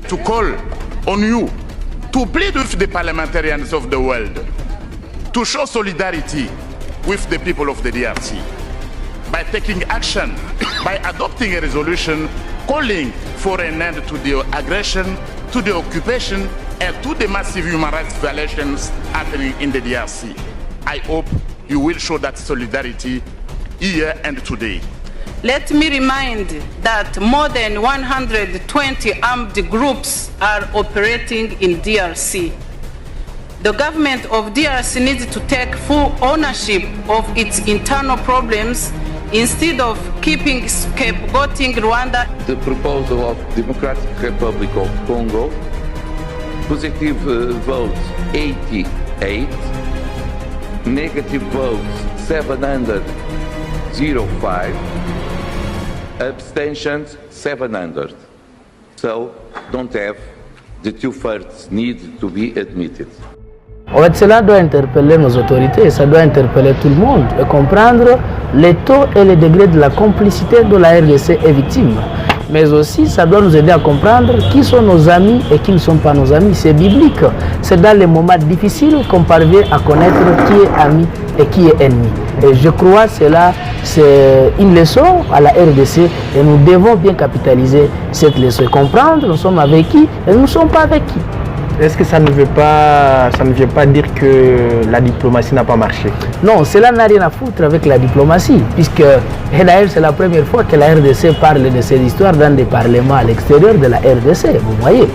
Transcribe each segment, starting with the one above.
to call on you to plead with the parliamentarians of the world to show solidarity with the people of the DRC by taking action, by adopting a resolution calling for an end to the aggression, to the occupation, and to the massive human rights violations happening in the DRC. I hope you will show that solidarity here and today. Let me remind that more than 120 armed groups are operating in DRC. The government of DRC needs to take full ownership of its internal problems instead of keeping scapegoating Rwanda. The proposal of Democratic Republic of Congo, positive votes 88, negative votes 705, abstentions 700. So don't have the two-thirds need to be admitted. En fait, cela doit interpeller nos autorités, ça doit interpeller tout le monde et comprendre les taux et les degrés de la complicité dont la RDC est victime. Mais aussi, ça doit nous aider à comprendre qui sont nos amis et qui ne sont pas nos amis. C'est biblique. C'est dans les moments difficiles qu'on parvient à connaître qui est ami et qui est ennemi. Et je crois que cela, c'est une leçon à la RDC et nous devons bien capitaliser cette leçon. Comprendre, nous sommes avec qui et nous ne sommes pas avec qui. Est-ce que ça ne vient pas dire que la diplomatie n'a pas marché? Non, cela n'a rien à foutre avec la diplomatie, puisque d'ailleurs c'est la première fois que la RDC parle de cette histoire dans des parlements à l'extérieur de la RDC, vous voyez.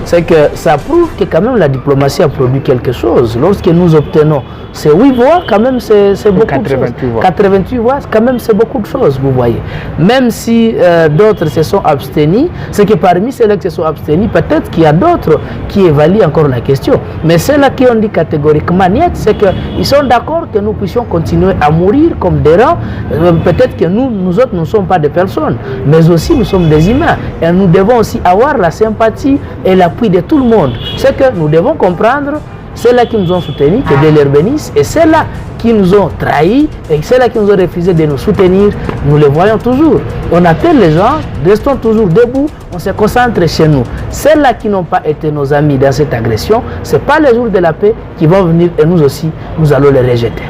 C'est que ça prouve que quand même la diplomatie a produit quelque chose. Lorsque nous obtenons ces 8 voix, quand même c'est beaucoup de choses. 88 voix, quand même c'est beaucoup de choses, vous voyez. Même si d'autres se sont abstenus, c'est que parmi ceux-là qui se sont abstenus, peut-être qu'il y a d'autres qui évaluent encore la question. Mais ceux-là qui ont dit catégoriquement niet, c'est qu'ils sont d'accord que nous puissions continuer à mourir comme des rats. Peut-être que nous autres, nous ne sommes pas des personnes, mais aussi nous sommes des humains. Et nous devons aussi avoir la sympathie et l'appui de tout le monde. C'est que nous devons comprendre ceux-là qui nous ont soutenus, que Dieu les bénisse, et ceux-là qui nous ont trahis, et ceux-là qui nous ont refusé de nous soutenir, nous les voyons toujours. On appelle les gens, restons toujours debout, on se concentre chez nous. Ceux-là qui n'ont pas été nos amis dans cette agression, ce n'est pas les jours de la paix qui vont venir, et nous aussi, nous allons les rejeter.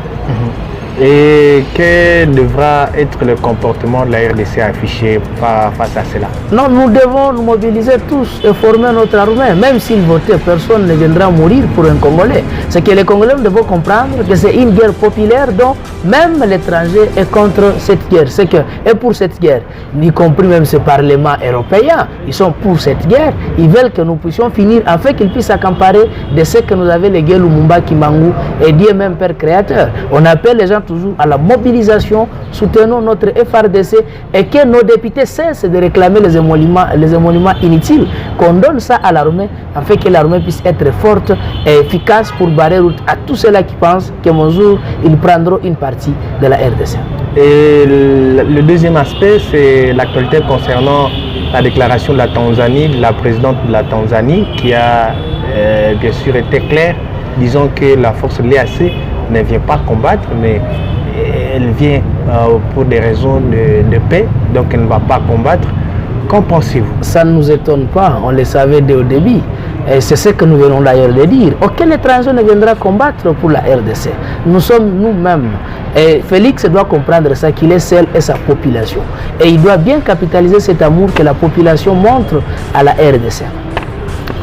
Et quel devra être le comportement de la RDC affiché face à cela? Non, nous devons nous mobiliser tous et former notre armée. Même s'ils votaient, personne ne viendra mourir pour un Congolais. C'est que les Congolais devront comprendre que c'est une guerre populaire dont même l'étranger est contre cette guerre. C'est que, et pour cette guerre, y compris même ce Parlement européen, ils sont pour cette guerre. Ils veulent que nous puissions finir afin qu'ils puissent s'accaparer de ce que nous avait légué Lumumba, Kimbangu et Dieu même Père Créateur. On appelle les gens toujours à la mobilisation, soutenons notre FRDC et que nos députés cessent de réclamer les émoluments inutiles, qu'on donne ça à l'armée afin que l'armée puisse être forte et efficace pour barrer route à tous ceux-là qui pensent qu'un jour ils prendront une partie de la RDC. Et le deuxième aspect, c'est l'actualité concernant la déclaration de la Tanzanie, de la présidente de la Tanzanie, qui a bien sûr été claire, disant que la force de l'EAC ne vient pas combattre, mais elle vient pour des raisons de paix, donc elle ne va pas combattre. Qu'en pensez-vous? Ça ne nous étonne pas, on le savait dès au début. Et c'est ce que nous venons d'ailleurs de dire. Aucun étranger ne viendra combattre pour la RDC. Nous sommes nous-mêmes. Et Félix doit comprendre ça, qu'il est seul et sa population. Et il doit bien capitaliser cet amour que la population montre à la RDC.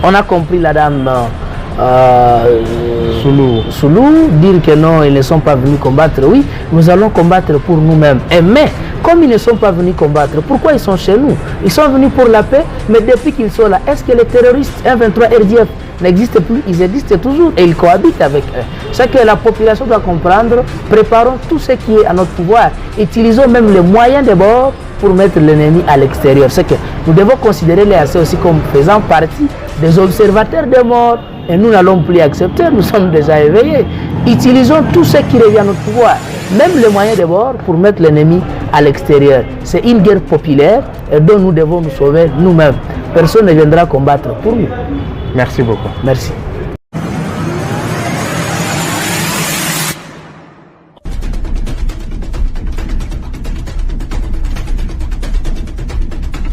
On a compris la dame Soulou dire que non, ils ne sont pas venus combattre. Oui, nous allons combattre pour nous-mêmes. Mais comme ils ne sont pas venus combattre, pourquoi ils sont chez nous? Ils sont venus pour la paix, mais depuis qu'ils sont là, est-ce que les terroristes M23 RDF n'existent plus? Ils existent toujours et ils cohabitent avec eux. C'est que la population doit comprendre. Préparons tout ce qui est à notre pouvoir. Utilisons même les moyens de bord pour mettre l'ennemi à l'extérieur. C'est que nous devons considérer les AC aussi comme faisant partie des observateurs de mort. Et nous n'allons plus accepter, nous sommes déjà éveillés. Utilisons tout ce qui revient à notre pouvoir, même les moyens de bord, pour mettre l'ennemi à l'extérieur. C'est une guerre populaire et dont nous devons nous sauver nous-mêmes. Personne ne viendra combattre pour nous. Merci beaucoup. Merci.